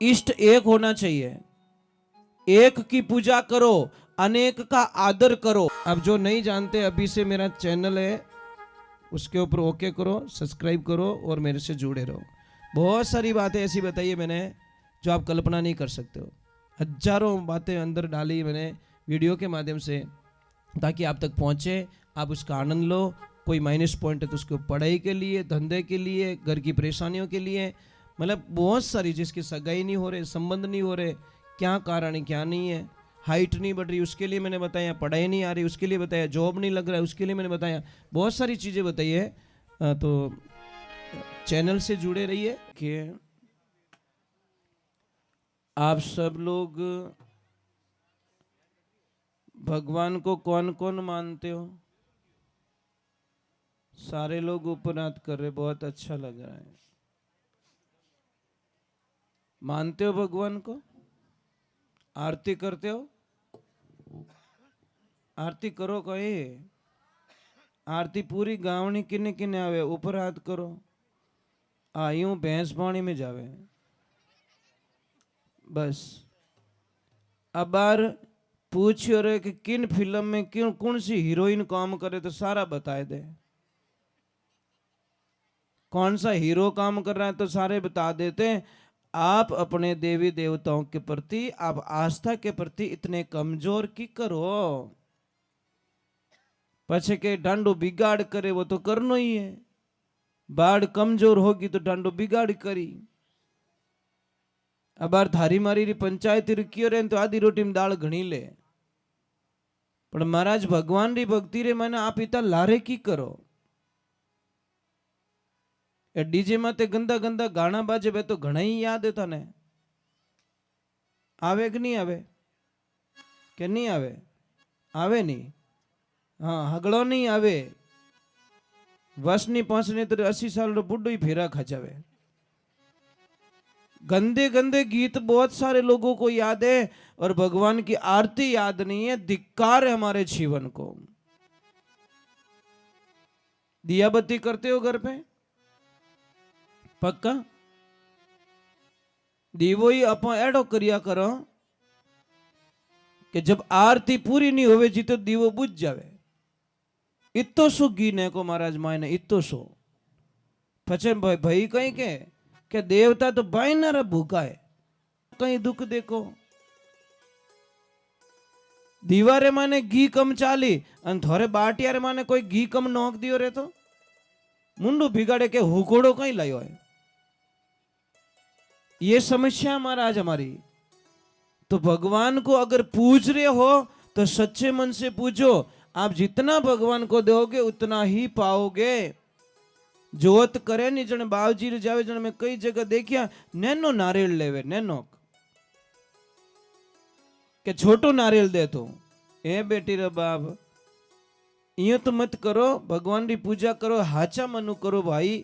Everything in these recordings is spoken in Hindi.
इष्ट एक होना चाहिए। एक की पूजा करो, अनेक का आदर करो। अब जो नहीं जानते, अभी से मेरा चैनल है, उसके ऊपर ओके करो, सब्सक्राइब करो और मेरे से जुड़े रहो। बहुत सारी बातें ऐसी बताई है मैंने जो आप कल्पना नहीं कर सकते हो। हजारों बातें अंदर डाली मैंने वीडियो के माध्यम से, ताकि आप तक पहुंचे, आप उसका आनंद लो। कोई माइनस पॉइंट है तो उसको पढ़ाई के लिए, धंधे के लिए, घर की परेशानियों के लिए, मतलब बहुत सारी, जिसकी सगाई नहीं हो रहे, संबंध नहीं हो रहे, क्या कारण है क्या नहीं है, हाइट नहीं बढ़ रही उसके लिए मैंने बताया, पढ़ाई नहीं आ रही उसके लिए बताया, जॉब नहीं लग रहा है उसके लिए मैंने बताया, बहुत सारी चीज़ें बताई है। तो चैनल से जुड़े रहिए कि आप सब लोग भगवान को कौन कौन मानते हो? सारे लोग ऊपर हाथ कर रहे, बहुत अच्छा लग रहा है। मानते हो भगवान को? आरती करते हो? आरती करो कहे। आरती पूरी गावनी किने किने आवे, ऊपर हाथ करो। यूं भैंस पानी में जावे बस। अब बार पूछियो रे कि किन फिल्म में क्यों कौन सी हीरोइन काम करे तो सारा बताए दे। कौन सा हीरो काम कर रहा है तो सारे बता देते हैं। आप अपने देवी देवताओं के प्रति, आप आस्था के प्रति इतने कमजोर की करो। पछे के डांडो बिगाड़ करे, वो तो करनो ही है। बाढ़ कमजोर होगी तो डांडो बिगाड़ करी। अब बार थारी मारी पंचायत रुकियो रे तो आधी रोटी में दाल घणी ले, पर महाराज भगवान री भक्ति रे मैंने आप इतना लारे की करो। ए डीजे माते गंदा गंदा गाना बाजे बे तो घणा ही याद है तने। आवे कि नहीं आवे? के नहीं आवे? आवे नहीं? हाँ, हगड़ो नहीं आवे। वसनी पहुंचने तो 80 साल रो बुड्ढो ही फेरा खचावे। गंदे गंदे गीत बहुत सारे लोगों को याद है और भगवान की आरती याद नहीं है। धिक्कार है हमारे जीवन को। दिया बत्ती करते हो घर पे? पक्का? दीवो ही आप एडो करिया करो कि जब आरती पूरी नहीं होवे जी तो दीवो बुझ जावे। इतो सो गीने को महाराज मायने इतो सो। पचे भाई कहीं के देवता तो बाइनारा भूखा है, कहीं दुख देखो। दीवारे माने घी कम चाली अन थोड़े बाटियारे माने कोई घी कम नोक दियो रे तो मुंडू बिगाड़े के हुकोड़ो कहीं लायो है। ये समस्या महाराज हमारी। तो भगवान को अगर पूज रहे हो तो सच्चे मन से पूजो। आप जितना भगवान को दोगे उतना ही पाओगे। जोत करे नहीं जन बावजी रे जावे, जन मैं कई जगह देखिया नैनो नारियल लेवे, नैनो के छोटो नारियल दे तो ए बेटी रे बाप, यूं तो मत करो। भगवान की पूजा करो, हाचा मनु करो भाई।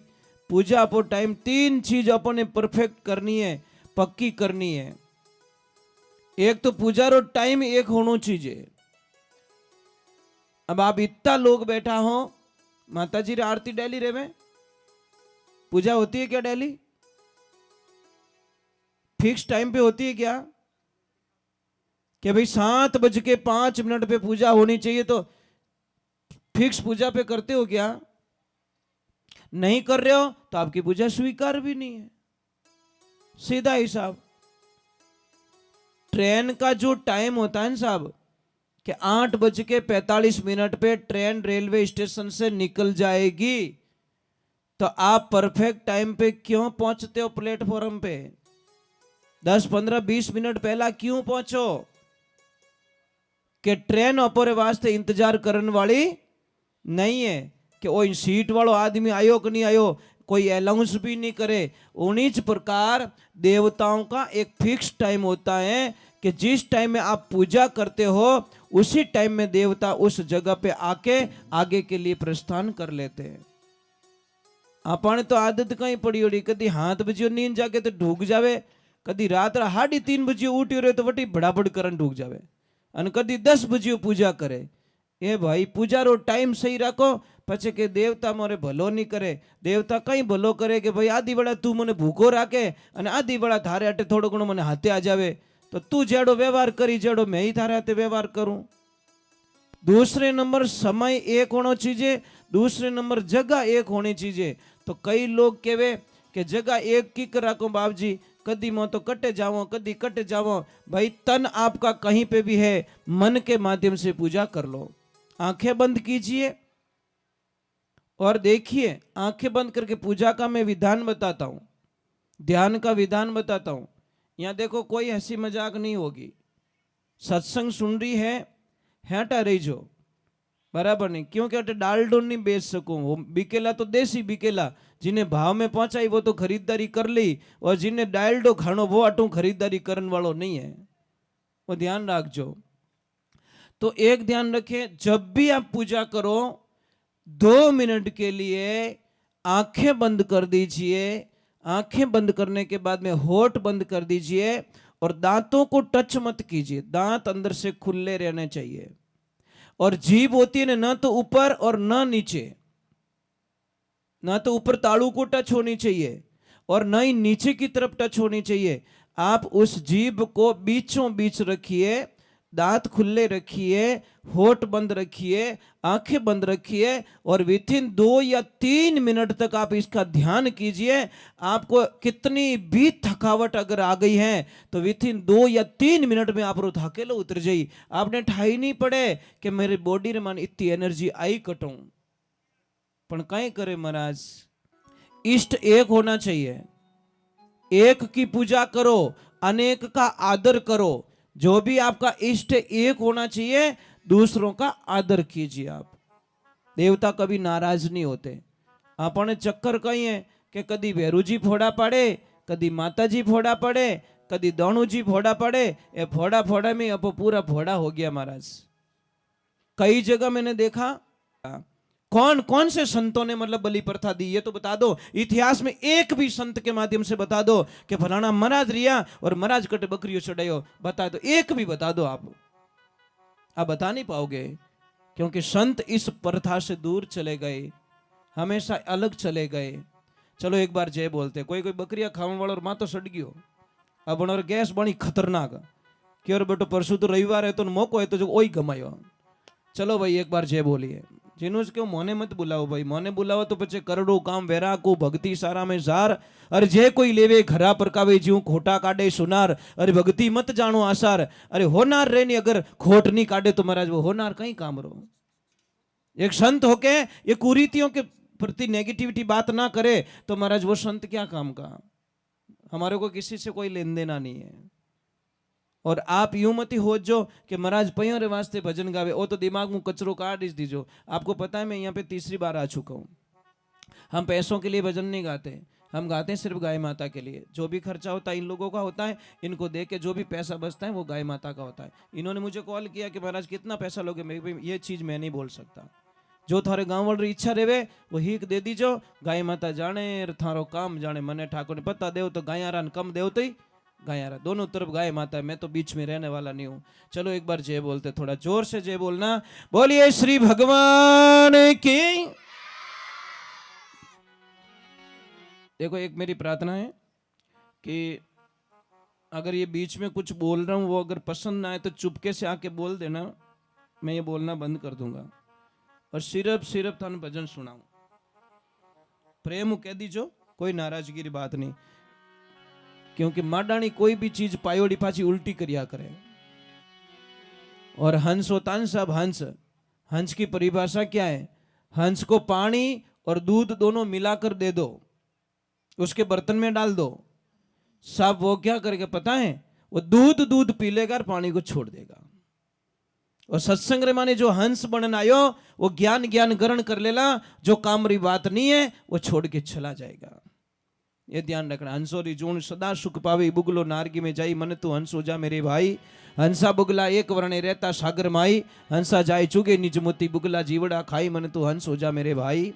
पूजा आपो टाइम 3 चीज अपने परफेक्ट करनी है, पक्की करनी है। एक तो पूजा रो टाइम एक होना चाहिए। अब आप इतना लोग बैठा हो, माता जी रे आरती डेली रेवे, पूजा होती है क्या डेली? फिक्स टाइम पे होती है क्या कि भाई 7:05 पे पूजा होनी चाहिए तो फिक्स पूजा पे करते हो क्या? नहीं कर रहे हो तो आपकी पूजा स्वीकार भी नहीं है। सीधा हिसाब। ट्रेन का जो टाइम होता है ना साहब कि 8:45 पे ट्रेन रेलवे स्टेशन से निकल जाएगी, तो आप परफेक्ट टाइम पे क्यों पहुंचते हो प्लेटफॉर्म पे? 10, 15, 20 मिनट पहला क्यों पहुंचो? कि ट्रेन अपने वास्ते इंतजार करने वाली नहीं है कि वो सीट वालों आदमी आयो कि नहीं आयो, कोई अनाउंस भी नहीं करे। उन्हीं प्रकार देवताओं का एक फिक्स टाइम होता है कि जिस टाइम में आप पूजा करते हो उसी टाइम में देवता उस जगह पे आके आगे के लिए प्रस्थान कर लेते हैं। आपने तो आदत कहीं पड़ी होड़ी, कभी 7 बजे नींद जाके तो ढूक जावे, कभी रात 3:30 बजे उठी रहे तो वटी बड़ाबड़ करन ढूक जावे, और कभी 10 बजे पूजा करे। ए भाई पूजा रो टाइम सही रखो પછી કે દેવતા મારે ભલો નહીં કરે, દેવતા કઈ ભલો કરે કે ભાઈ આ દીવડા તું મને ભૂખો રાખે અને આ દીવડા ધારે હાટે થોડો ઘણો મને હાથે આ જાવે, तो तू जेड़ो व्यवहार करी जेड़ो मैं ही थारे हाथे व्यवहार करूं। दूसरे नंबर समय एक होना चाहिए, दूसरे नंबर जगह एक होनी चाहिए। तो कई लोग कहे कि जगह एक की रखो बाप जी, कदी मो तो कटे जाओ कदी कटे जाओ। भाई तन आपका कहीं पे भी है, मन के माध्यम से पूजा कर लो। आंखें बंद कीजिए और देखिए, आंखें बंद करके पूजा का मैं विधान बताता हूं, ध्यान का विधान बताता हूं। यहाँ देखो कोई हंसी मजाक नहीं होगी, सत्संग सुन रही है हेटा रही जो बराबर नहीं, क्योंकि अटे डालडो नहीं बेच सकूं। वो बिकेला तो देसी बिकेला, जिन्हें भाव में पहुंचाई वो तो खरीदारी कर ली, और जिन्हें डालडो खानो वो अटू खरीदारी करने वालों नहीं है, वो ध्यान रखो। तो एक ध्यान रखें, जब भी आप पूजा करो 2 मिनट के लिए आंखें बंद कर दीजिए। आंखें बंद करने के बाद में होठ बंद कर दीजिए और दांतों को टच मत कीजिए, दांत अंदर से खुले रहने चाहिए। और जीभ होती है ना तो ऊपर और ना नीचे, ना तो ऊपर तालू को टच होनी चाहिए और ना ही नीचे की तरफ टच होनी चाहिए। आप उस जीभ को बीचों बीच रखिए, दांत खुले रखिए, होठ बंद रखिए, आंखें बंद रखिए और विथिन 2 या 3 मिनट तक आप इसका ध्यान कीजिए। आपको कितनी भी थकावट अगर आ गई है तो विथिन 2 या 3 मिनट में आप रो थकेलो उतर जाई। आपने ठाई नहीं पड़े कि मेरी बॉडी रे मान इतनी एनर्जी आई कटूं, पण कई करे महाराज, इष्ट एक होना चाहिए। एक की पूजा करो, अनेक का आदर करो। जो भी आपका इष्ट एक होना चाहिए, दूसरों का आदर कीजिए। आप देवता कभी नाराज नहीं होते। आपने चक्कर कही है कि कदी भेरूजी फोड़ा पड़े, कदी माताजी फोड़ा पड़े, कदी दाणूजी फोड़ा पड़े, ये फोड़ा फोड़ा में अब पूरा फोड़ा हो गया महाराज। कई जगह मैंने देखा, कौन कौन से संतों ने मतलब बलि प्रथा दी, ये तो बता दो। इतिहास में एक भी संत के माध्यम से बता दो कि फलाना महाराज रिया और महाराज कटे बकरियों चढ़ायो, बता दो, एक भी बता दो। आप बता नहीं पाओगे, क्योंकि संत इस प्रथा से दूर चले गए, हमेशा अलग चले गए। चलो एक बार जय बोलते। कोई कोई बकरिया खावन वालों और मां तो सड़ गयो, अब और गैस बनी खतरनाक कि और बेटो परसों तो रविवार है तो मौको है तो जो ओई गमायो। चलो भाई एक बार जय बोलिए। जिन्हों क्यों मोने मत बुलाओ भाई, मोने बुलाओ तो पचे करोड़ों काम वेरा को भक्ति सारा में सार। अरे जे कोई लेवे घरा परकावे जीव खोटा काटे सुनार। अरे भक्ति मत जानो आसार। अरे होनार रे नहीं, अगर खोट नहीं काटे तो महाराज वो होनार कहीं काम रो। एक संत होके ये कुरीतियों के प्रति नेगेटिविटी बात ना करे तो महाराज वो संत क्या काम का। हमारे को किसी से कोई लेन देना नहीं है। और आप यूं मत हो जो कि महाराज पयों रे वास्ते भजन गावे, वो तो दिमाग में कचरो काट दीजो। आपको पता है मैं यहाँ पे 3री बार आ चुका हूँ। हम पैसों के लिए भजन नहीं गाते, हम गाते हैं सिर्फ गाय माता के लिए। जो भी खर्चा होता है इन लोगों का होता है, इनको दे के जो भी पैसा बचता है वो गाय माता का होता है। इन्होंने मुझे कॉल किया कि महाराज कितना पैसा लोगे, मैं ये चीज़ मैं नहीं बोल सकता। जो थारे गाँव वाली इच्छा रहे वो हीक दे दीजो, गाय माता जाने थारो काम जाने। मने ठाकुर ने पता देव तो गायारान कम देव तो गायारा, दोनों तरफ गाय माता है, मैं तो बीच में रहने वाला नहीं हूं। चलो एक बार जय बोलते, थोड़ा जोर से जय बोलना। बोलिए श्री भगवान की। देखो एक मेरी प्रार्थना है कि अगर ये बीच में कुछ बोल रहा हूं वो अगर पसंद ना आए तो चुपके से आके बोल देना, मैं ये बोलना बंद कर दूंगा और सिर्फ थाने भजन सुनाऊं। प्रेम कह दीजो, कोई नाराजगी की बात नहीं, क्योंकि माडाणी कोई भी चीज पायोड़ी पाची उल्टी करिया करे। और हंस होता है सब हंस, हंस की परिभाषा क्या है? हंस को पानी और दूध दोनों मिलाकर दे दो, उसके बर्तन में डाल दो, सब वो क्या करेगा पता है? वो दूध पी लेगा और पानी को छोड़ देगा। और सत्संग रे माने जो हंस बनन आयो वो ज्ञान ग्रहण कर लेला, जो काम री बात नहीं है वो छोड़ के चला जाएगा। ये ध्यान रखना। हंसोरी जून सदा सुख पावे, बुगलो नारगी में जाई, मन तू हंस हो जा मेरे भाई। हंसा बुगला एक वर्णे रहता सागर माई, हंसा जाए चुगे निज मोती, बुगला जीवड़ा खाई, मन तू हंस हो जा मेरे भाई।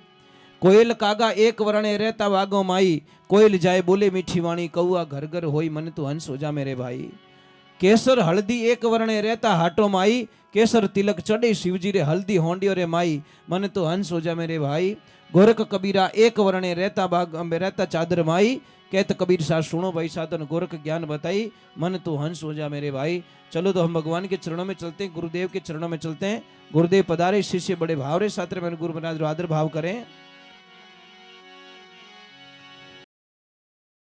कोयल कागा एक वर्णे रहता वागो माई, कोयल जाए बोले मीठी वाणी, कौआ घर घर होई, मन तू हंस हो जा मेरे भाई। केसर हल्दी एक वर्णे रहता हाटो माई, केसर तिलक चढ़े शिवजी रे हल्दी होंडियो रे माई, मन तो हंस हो जा मेरे भाई। गोरख कबीरा एक वर्णे रहता बाग रहता चादर माई, कहत कबीर साहब सुनो भाई साधन गोरख ज्ञान बताई, मन तो हंस हो जा मेरे भाई। चलो तो हम भगवान के चरणों में चलते हैं, गुरुदेव के चरणों में चलते हैं। गुरुदेव पधारे, शिष्य बड़े भाव रे साथ में गुरु महाराज आदर भाव करें।